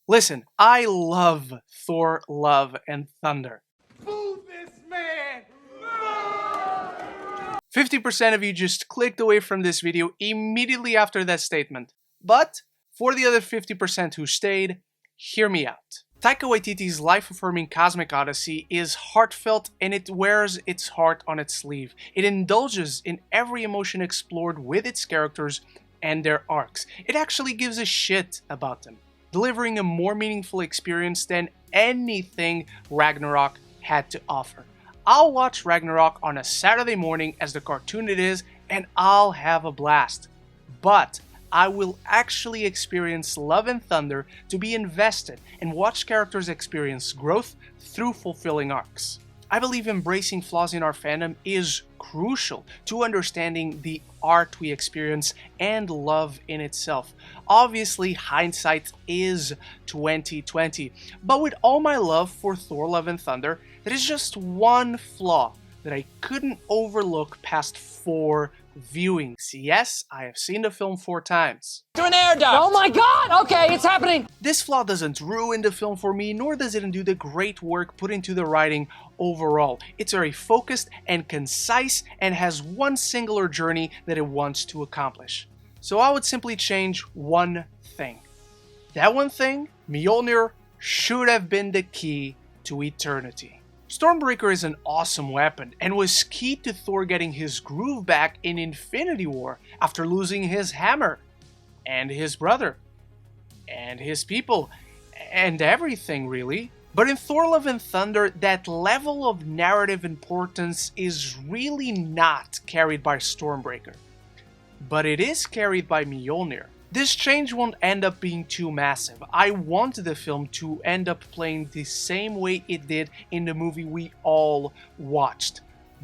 Listen, I love Thor, Love, and Thunder. Boo this man! 50% of you just clicked away from this video immediately after that statement. But for the other 50% who stayed, hear me out. Taika Waititi's life-affirming cosmic odyssey is heartfelt and it wears its heart on its sleeve. It indulges in every emotion explored with its characters and their arcs. It actually gives a shit about them, delivering a more meaningful experience than anything Ragnarok had to offer. I'll watch Ragnarok on a Saturday morning as the cartoon it is, and I'll have a blast. But I will actually experience Love and Thunder to be invested and watch characters experience growth through fulfilling arcs. I believe embracing flaws in our fandom is crucial to understanding the art we experience and love in itself. Obviously, hindsight is 2020, but with all my love for Thor, Love and Thunder, there is just one flaw that I couldn't overlook past 4 viewings. Yes, I have seen the film 4 times. To an air duct! Oh my god! Okay, it's happening! This flaw doesn't ruin the film for me, nor does it undo the great work put into the writing overall. It's very focused and concise and has one singular journey that it wants to accomplish. So I would simply change one thing. That one thing, Mjolnir should have been the key to eternity. Stormbreaker is an awesome weapon and was key to Thor getting his groove back in Infinity War after losing his hammer, and his brother, and his people, and everything really. But in Thor Love and Thunder, that level of narrative importance is really not carried by Stormbreaker, but it is carried by Mjolnir. This change won't end up being too massive. I want the film to end up playing the same way it did in the movie we all watched.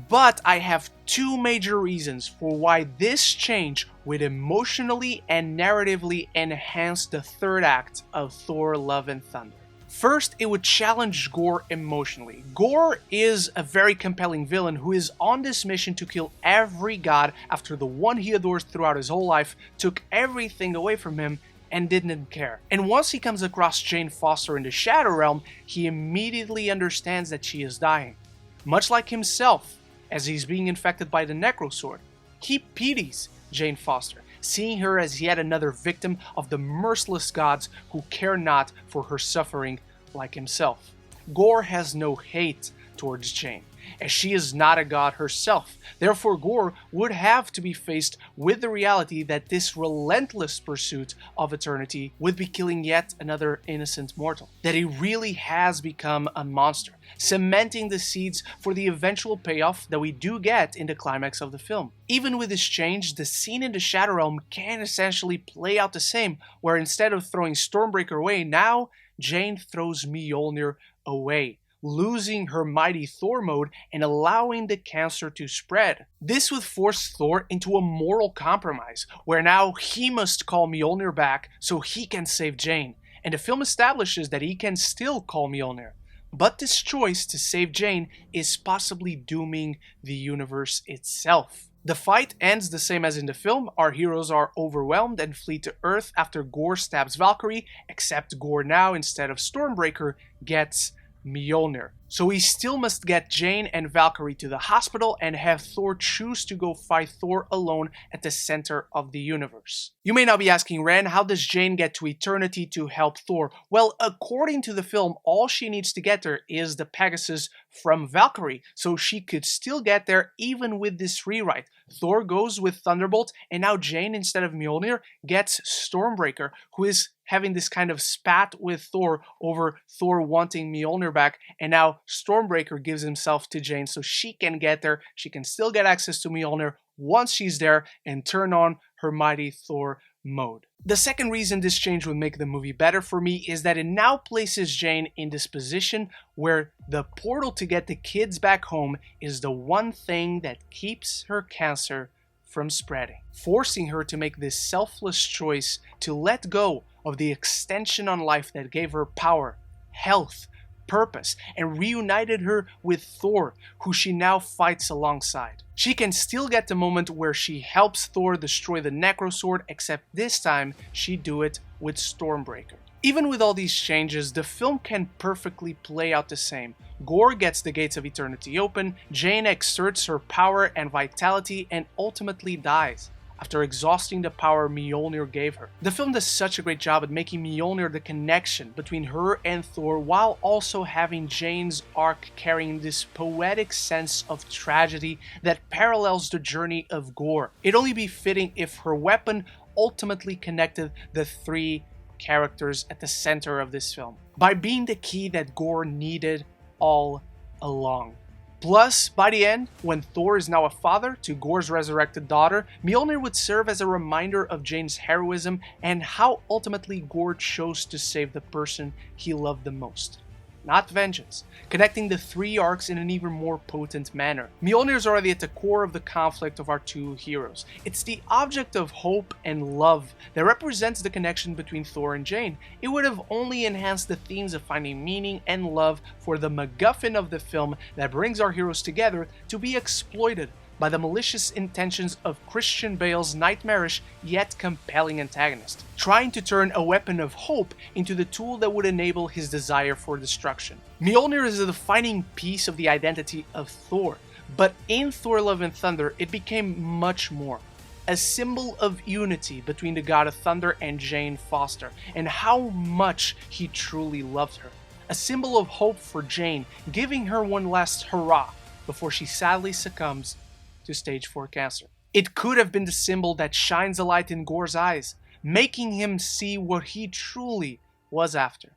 But I have 2 major reasons for why this change would emotionally and narratively enhance the third act of Thor Love and Thunder. First, it would challenge Gorr emotionally. Gorr is a very compelling villain who is on this mission to kill every god after the one he adores throughout his whole life took everything away from him and didn't care. And once he comes across Jane Foster in the Shadow Realm, he immediately understands that she is dying. Much like himself, as he's being infected by the Necrosword. He pities Jane Foster, seeing her as yet another victim of the merciless gods who care not for her suffering like himself. Gorr has no hate towards Jane, as she is not a god herself. Therefore, Gorr would have to be faced with the reality that this relentless pursuit of eternity would be killing yet another innocent mortal. That he really has become a monster, cementing the seeds for the eventual payoff that we do get in the climax of the film. Even with this change, the scene in the Shadow Realm can essentially play out the same, where instead of throwing Stormbreaker away, now Jane throws Mjolnir away, losing her mighty Thor mode and allowing the cancer to spread. This would force Thor into a moral compromise, where now he must call Mjolnir back so he can save Jane, and the film establishes that he can still call Mjolnir. But this choice to save Jane is possibly dooming the universe itself. The fight ends the same as in the film. Our heroes are overwhelmed and flee to Earth after Gorr stabs Valkyrie, except Gorr now, instead of Stormbreaker, gets Mjolnir. So he still must get Jane and Valkyrie to the hospital and have Thor choose to go fight Thor alone at the center of the universe. You may now be asking, Ren, how does Jane get to eternity to help Thor? Well, according to the film, all she needs to get there is the Pegasus from Valkyrie, so she could still get there even with this rewrite. Thor goes with Thunderbolt, and now Jane, instead of Mjolnir, gets Stormbreaker, who is having this kind of spat with Thor over Thor wanting Mjolnir back, and now Stormbreaker gives himself to Jane so she can get there. She can still get access to Mjolnir once she's there and turn on her mighty Thor mode. The second reason this change would make the movie better for me is that it now places Jane in this position where the portal to get the kids back home is the one thing that keeps her cancer from spreading, forcing her to make this selfless choice to let go of the extension on life that gave her power, health, purpose, and reunited her with Thor, who she now fights alongside. She can still get the moment where she helps Thor destroy the Necrosword, except this time she do it with Stormbreaker. Even with all these changes, the film can perfectly play out the same. Gorr gets the gates of eternity open, Jane exerts her power and vitality and ultimately dies after exhausting the power Mjolnir gave her. The film does such a great job at making Mjolnir the connection between her and Thor, while also having Jane's arc carrying this poetic sense of tragedy that parallels the journey of Gorr. It'd only be fitting if her weapon ultimately connected the three characters at the center of this film, by being the key that Gorr needed all along. Plus, by the end, when Thor is now a father to Gorr's resurrected daughter, Mjolnir would serve as a reminder of Jane's heroism and how ultimately Gorr chose to save the person he loved the most. Not vengeance, connecting the three arcs in an even more potent manner. Mjolnir is already at the core of the conflict of our two heroes. It's the object of hope and love that represents the connection between Thor and Jane. It would have only enhanced the themes of finding meaning and love for the MacGuffin of the film that brings our heroes together to be exploited by the malicious intentions of Christian Bale's nightmarish yet compelling antagonist, trying to turn a weapon of hope into the tool that would enable his desire for destruction. Mjolnir is a defining piece of the identity of Thor, but in Thor Love and Thunder it became much more. A symbol of unity between the god of thunder and Jane Foster, and how much he truly loved her. A symbol of hope for Jane, giving her one last hurrah before she sadly succumbs to stage 4 cancer. It could have been the symbol that shines a light in Gorr's eyes, making him see what he truly was after.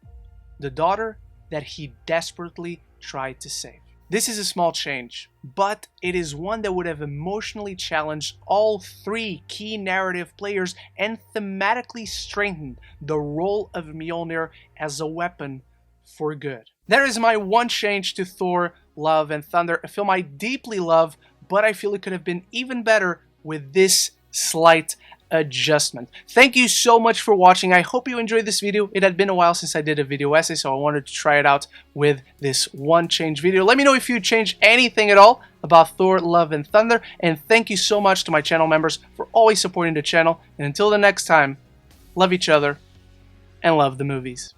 The daughter that he desperately tried to save. This is a small change, but it is one that would have emotionally challenged all three key narrative players and thematically strengthened the role of Mjolnir as a weapon for good. That is my one change to Thor Love and Thunder, a film I deeply love, but I feel it could have been even better with this slight adjustment. Thank you so much for watching. I hope you enjoyed this video. It had been a while since I did a video essay, so I wanted to try it out with this one change video. Let me know if you changed anything at all about Thor Love and Thunder, and thank you so much to my channel members for always supporting the channel. And until the next time, love each other and love the movies.